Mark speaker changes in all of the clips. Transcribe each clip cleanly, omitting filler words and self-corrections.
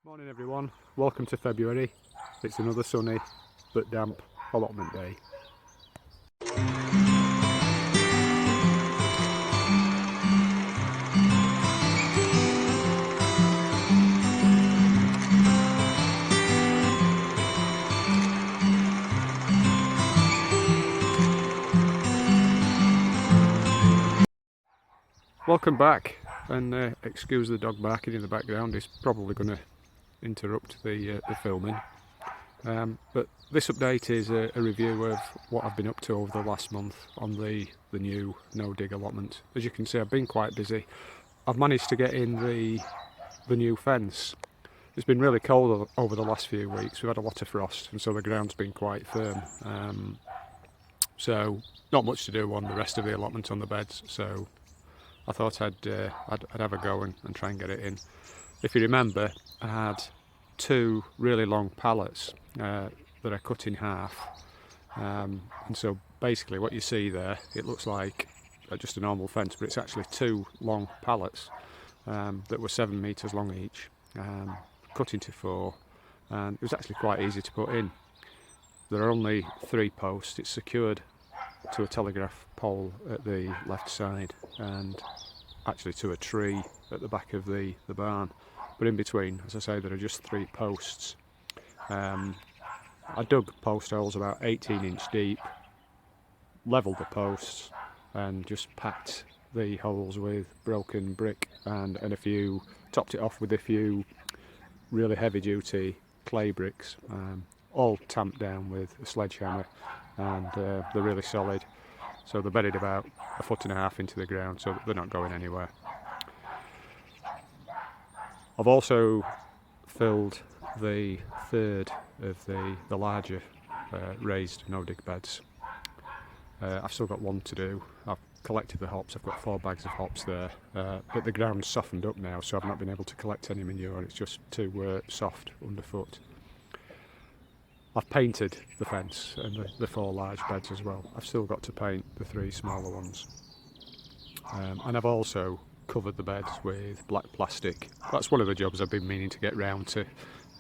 Speaker 1: Morning everyone, welcome to February. It's another sunny but damp allotment day. Welcome back, and excuse the dog barking in the background, he's probably going to interrupt the filming. But this update is a review of what I've been up to over the last month on the new no-dig allotment. As you can see, I've been quite busy. I've managed to get in the new fence. It's been really cold over the last few weeks. We've had a lot of frost, and so the ground's been quite firm. So not much to do on the rest of the allotment on the beds. So I thought I'd have a go and try and get it in. If you remember, I had two really long pallets that I cut in half, and so basically what you see there, it looks like just a normal fence, but it's actually two long pallets that were 7 metres long each, cut into four, and it was actually quite easy to put in. There are only 3 posts. It's secured to a telegraph pole at the left side and actually to a tree at the back of the barn, but in between, as I say, there are just 3 posts. I dug post holes about 18-inch deep, levelled the posts and just packed the holes with broken brick and topped it off with a few really heavy duty clay bricks, all tamped down with a sledgehammer, and they're really solid. So they're buried about 1.5 foot into the ground, so they're not going anywhere. I've also filled the third of the larger raised no-dig beds. I've still got one to do. I've collected the hops. I've got 4 bags of hops there, but the ground's softened up now, so I've not been able to collect any manure. It's just too soft underfoot. I've painted the fence and the 4 large beds as well. I've still got to paint the 3 smaller ones. And I've also covered the beds with black plastic. That's one of the jobs I've been meaning to get round to,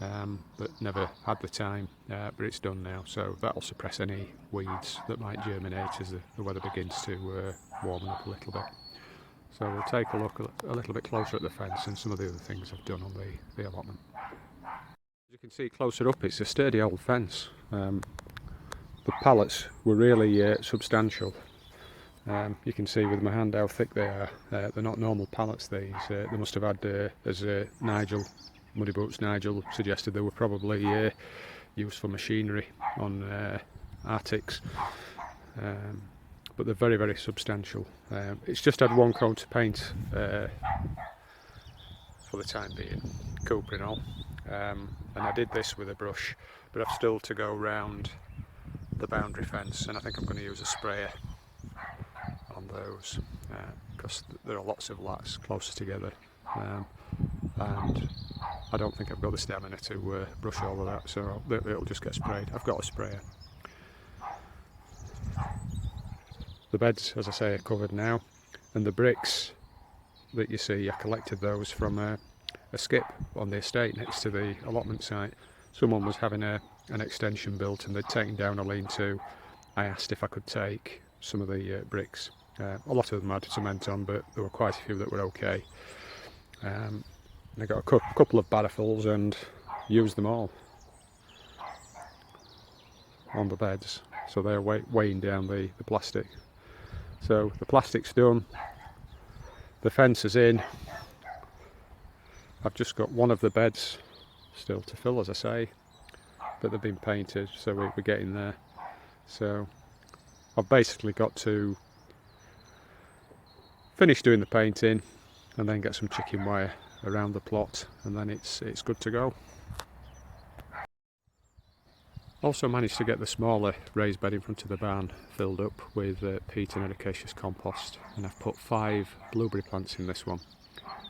Speaker 1: but never had the time, but it's done now, so that'll suppress any weeds that might germinate as the weather begins to warm up a little bit. So we'll take a look a little bit closer at the fence and some of the other things I've done on the allotment. As you can see closer up, it's a sturdy old fence. The pallets were really substantial. You can see with my hand how thick they are. They're not normal pallets, these. They must have had, as Muddy Boots Nigel suggested, they were probably used for machinery on Arctics. But they're very, very substantial. It's just had 1 coat of paint for the time being, Cooper and all. And I did this with a brush, but I've still to go round the boundary fence, and I think I'm going to use a sprayer on those, because there are lots of lats closer together, and I don't think I've got the stamina to brush all of that, so it'll just get sprayed. I've got a sprayer. The beds, as I say, are covered now, and the bricks that you see, I collected those from a skip on the estate next to the allotment site. Someone was having an extension built and they'd taken down a lean-to. I asked if I could take some of the bricks. A lot of them had cement on, but there were quite a few that were okay. I got a couple of barrowfuls and used them all on the beds, so they're weighing down the plastic. So the plastic's done, the fence is in. I've just got one of the beds still to fill, as I say, but they've been painted, so we're getting there. So I've basically got to finish doing the painting and then get some chicken wire around the plot, and then it's good to go. Also managed to get the smaller raised bed in front of the barn filled up with peat and ericaceous compost, and I've put 5 blueberry plants in this one.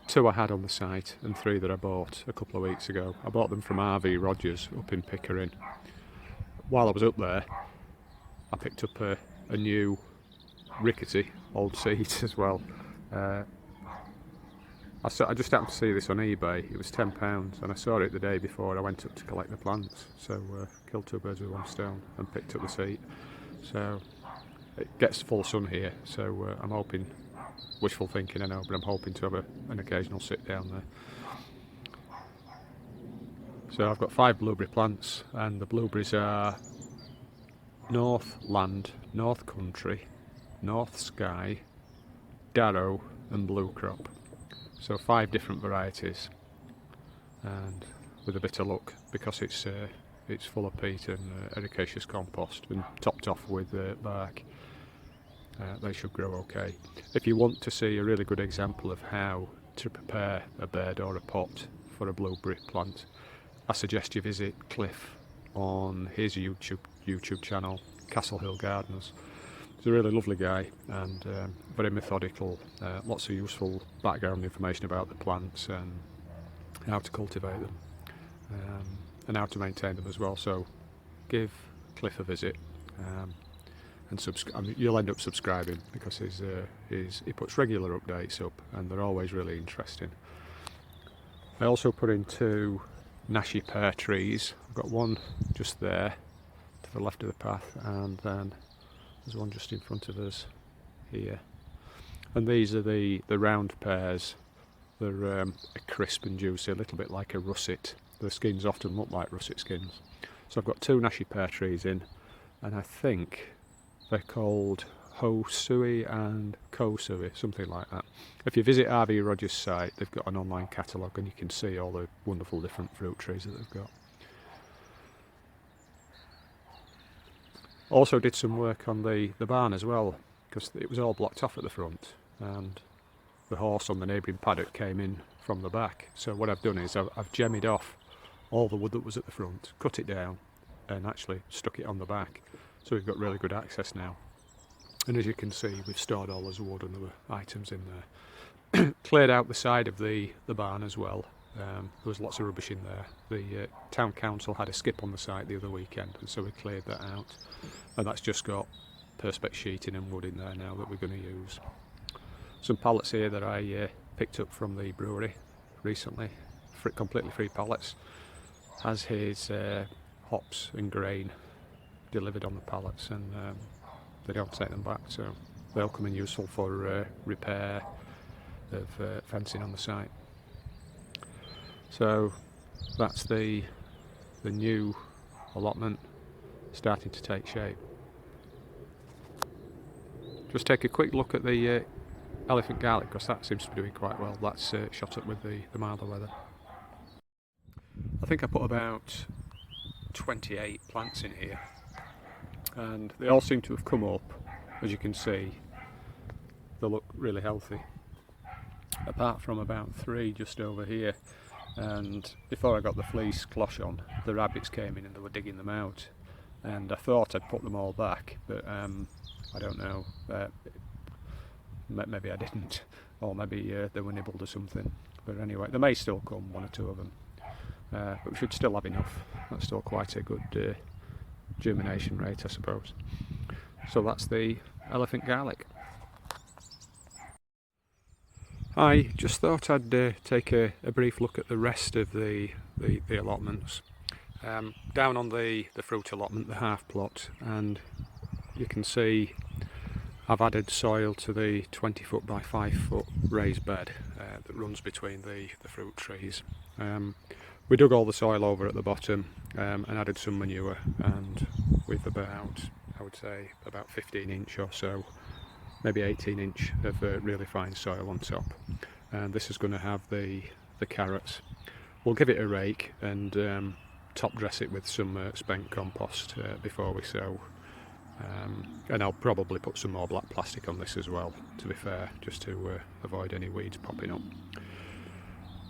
Speaker 1: 2 I had on the site and 3 that I bought a couple of weeks ago. I bought them from RV Rogers up in Pickering. While I was up there, I picked up a new rickety old seed as well. I just happened to see this on eBay. It was £10 and I saw it the day before I went up to collect the plants. So killed two birds with one stone and picked up the seed. So it gets full sun here, so I'm hoping, wishful thinking I know, but I'm hoping to have an occasional sit down there. So I've got 5 blueberry plants, and the blueberries are North Land, North Country, North Sky, Darrow and Blue Crop. So 5 different varieties, and with a bit of luck, because it's full of peat and ericaceous compost and topped off with bark, they should grow okay. If you want to see a really good example of how to prepare a bed or a pot for a blueberry plant, I suggest you visit Cliff on his YouTube channel, Castle Hill Gardens. He's a really lovely guy and very methodical, lots of useful background information about the plants and how to cultivate them, and how to maintain them as well. So give Cliff a visit, and you'll end up subscribing, because he puts regular updates up and they're always really interesting. I also put in 2 Nashi pear trees. I've got one just there to the left of the path, and then there's one just in front of us here. And these are the round pears. They're crisp and juicy, a little bit like a russet. The skins often look like russet skins. So I've got 2 Nashi pear trees in, and I think they're called Ho Sui and Ko Sui, something like that. If you visit RV Rogers' site, they've got an online catalogue and you can see all the wonderful different fruit trees that they've got. Also did some work on the barn as well, because it was all blocked off at the front and the horse on the neighbouring paddock came in from the back. So what I've done is I've jemmied off all the wood that was at the front, cut it down and actually stuck it on the back. So we've got really good access now. And as you can see, we've stored all those wood and other items in there. Cleared out the side of the barn as well. There was lots of rubbish in there. The town council had a skip on the site the other weekend, and so we cleared that out. And that's just got perspex sheeting and wood in there now that we're going to use. Some pallets here that I picked up from the brewery recently, completely free pallets. Has his hops and grain delivered on the pallets, and they don't take them back, so they'll come in useful for repair of fencing on the site. So that's the new allotment starting to take shape. Just take a quick look at the elephant garlic, because that seems to be doing quite well. That's shot up with the milder weather. I think I put about 28 plants in here, and they all seem to have come up. As you can see, they look really healthy, apart from about 3 just over here. And before I got the fleece cloche on, the rabbits came in and they were digging them out, and I thought I'd put them all back, but I don't know, maybe I didn't, or maybe they were nibbled or something. But anyway, there may still come 1 or 2 of them, but we should still have enough. That's still quite a good germination rate, I suppose. So that's the elephant garlic. I just thought I'd take a brief look at the rest of the allotments. Down on the fruit allotment, the half plot, and you can see I've added soil to the 20-foot by 5-foot raised bed that runs between the fruit trees. We dug all the soil over at the bottom and added some manure, and with about, I would say, about 15 inch or so, maybe 18 inch of really fine soil on top. And this is going to have the carrots. We'll give it a rake and top dress it with some spent compost before we sow. And I'll probably put some more black plastic on this as well, to be fair, just to avoid any weeds popping up.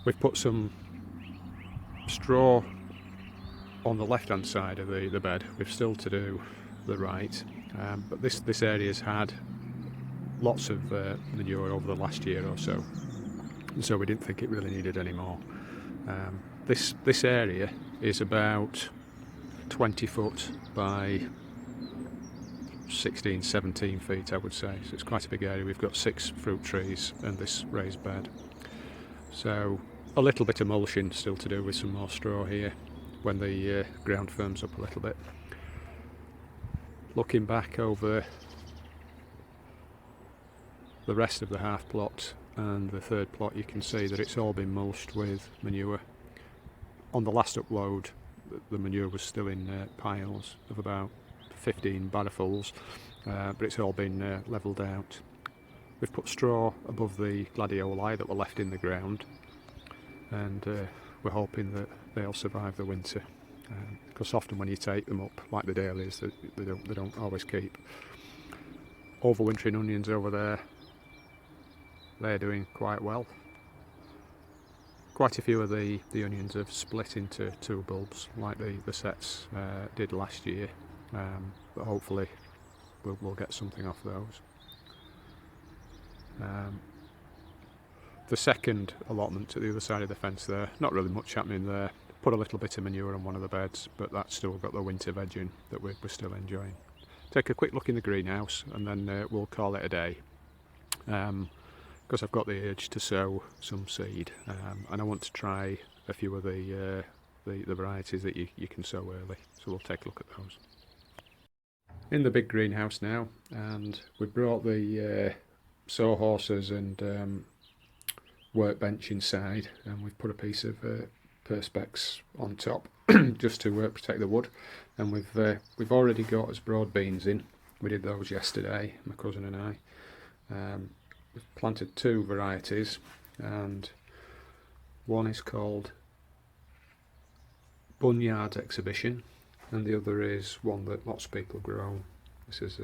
Speaker 1: We've put some straw on the left hand side of the bed. We've still to do the right, but this area's had lots of manure over the last year or so, and so we didn't think it really needed any more. This area is about 20 foot by 16-17 feet, I would say, so it's quite a big area. We've got 6 fruit trees and this raised bed, So a little bit of mulching still to do with some more straw here when the ground firms up a little bit. Looking back over the rest of the half plot and the third plot, you can see that it's all been mulched with manure. On the last upload, the manure was still in piles of about 15 barrelfuls, but it's all been levelled out. We've put straw above the gladioli that were left in the ground, and we're hoping that they'll survive the winter, because often when you take them up, like the dailies, they don't always keep. Overwintering onions over there, they're doing quite well. Quite a few of the onions have split into two bulbs, like the sets did last year, but hopefully we'll get something off those. The second allotment at the other side of the fence there, not really much happening there. Put a little bit of manure on one of the beds, but that's still got the winter vegging that we're still enjoying. Take a quick look in the greenhouse and then we'll call it a day, because I've got the urge to sow some seed, and I want to try a few of the varieties that you can sow early, so we'll take a look at those. In the big greenhouse now, and we brought the sow horses and workbench inside, and we've put a piece of perspex on top just to protect the wood, and we've already got us broad beans in. We did those yesterday, my cousin and I. We've planted two varieties, and one is called Bunyard's Exhibition, and the other is one that lots of people grow. This is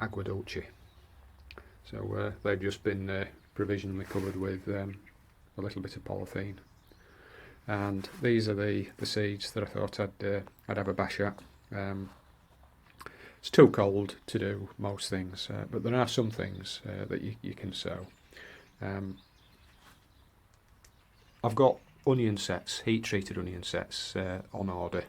Speaker 1: Agua Dulce. So they've just been provisionally covered with a little bit of polythene, and these are the seeds that I thought I'd have a bash at. It's too cold to do most things, but there are some things that you can sow. I've got onion sets, heat treated onion sets on order,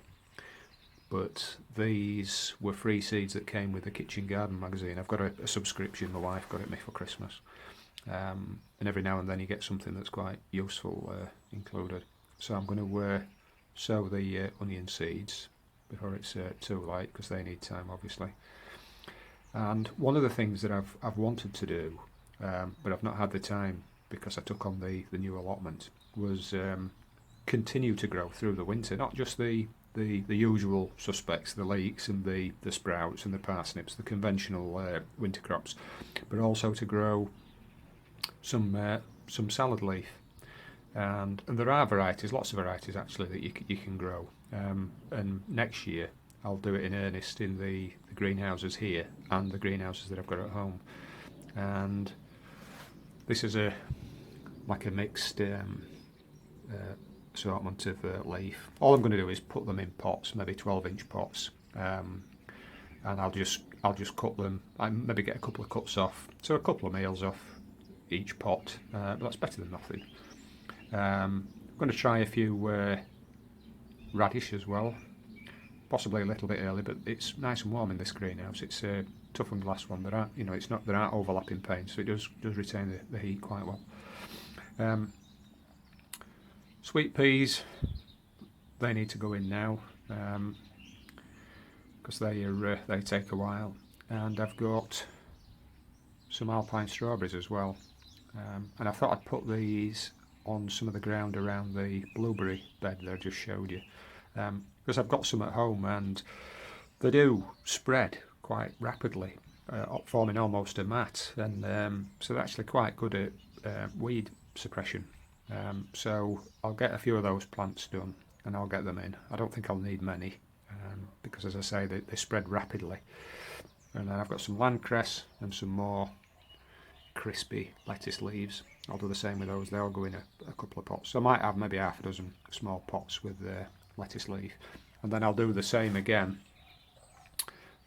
Speaker 1: but these were free seeds that came with the Kitchen Garden magazine. I've got a subscription, my wife got it me for Christmas, and every now and then you get something that's quite useful included. So I'm going to sow the onion seeds before it's too late, because they need time obviously. And one of the things that I've wanted to do, but I've not had the time because I took on the new allotment, was continue to grow through the winter, not just the usual suspects, the leeks and the sprouts and the parsnips, the conventional winter crops, but also to grow some salad leaf. And there are varieties, lots of varieties actually, that you can grow. And next year I'll do it in earnest in the greenhouses here and the greenhouses that I've got at home. And this is like a mixed assortment of leaf. All I'm going to do is put them in pots, maybe 12-inch pots, and I'll just cut them. I maybe get a couple of cuts off, so a couple of meals off each pot, but that's better than nothing. I'm going to try a few radish as well, possibly a little bit early, but it's nice and warm in this greenhouse. It's a tough and glass one. There aren't overlapping panes, so it does retain the heat quite well. Sweet peas, they need to go in now, because they take a while. And I've got some alpine strawberries as well, and I thought I'd put these on some of the ground around the blueberry bed that I just showed you, because I've got some at home and they do spread quite rapidly, forming almost a mat, and so they're actually quite good at weed suppression. So I'll get a few of those plants done and I'll get them in. I don't think I'll need many, because as I say, they spread rapidly. And then I've got some landcress and some more crispy lettuce leaves. I'll do the same with those. They'll go in a couple of pots. So I might have maybe half a dozen small pots with lettuce leaf, and then I'll do the same again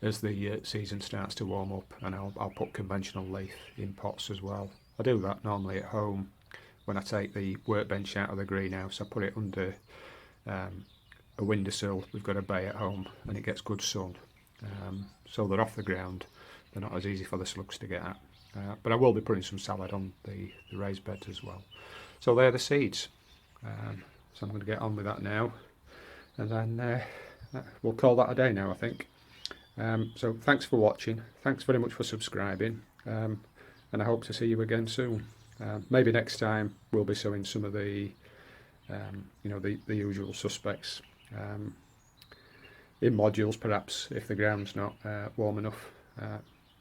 Speaker 1: as the season starts to warm up, and I'll put conventional leaf in pots as well. I do that normally at home when I take the workbench out of the greenhouse. I put it under a windowsill. We've got a bay at home and it gets good sun, so they're off the ground. They're not as easy for the slugs to get at. But I will be putting some salad on the raised beds as well. So they're the seeds. So I'm going to get on with that now, and then we'll call that a day now, I think. So thanks for watching. Thanks very much for subscribing, and I hope to see you again soon. Maybe next time we'll be sowing some of the, the usual suspects in modules, perhaps if the ground's not warm enough.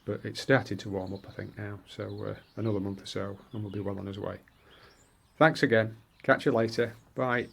Speaker 1: But it's starting to warm up, I think, now. So another month or so, and we'll be well on his way. Thanks again. Catch you later. Bye.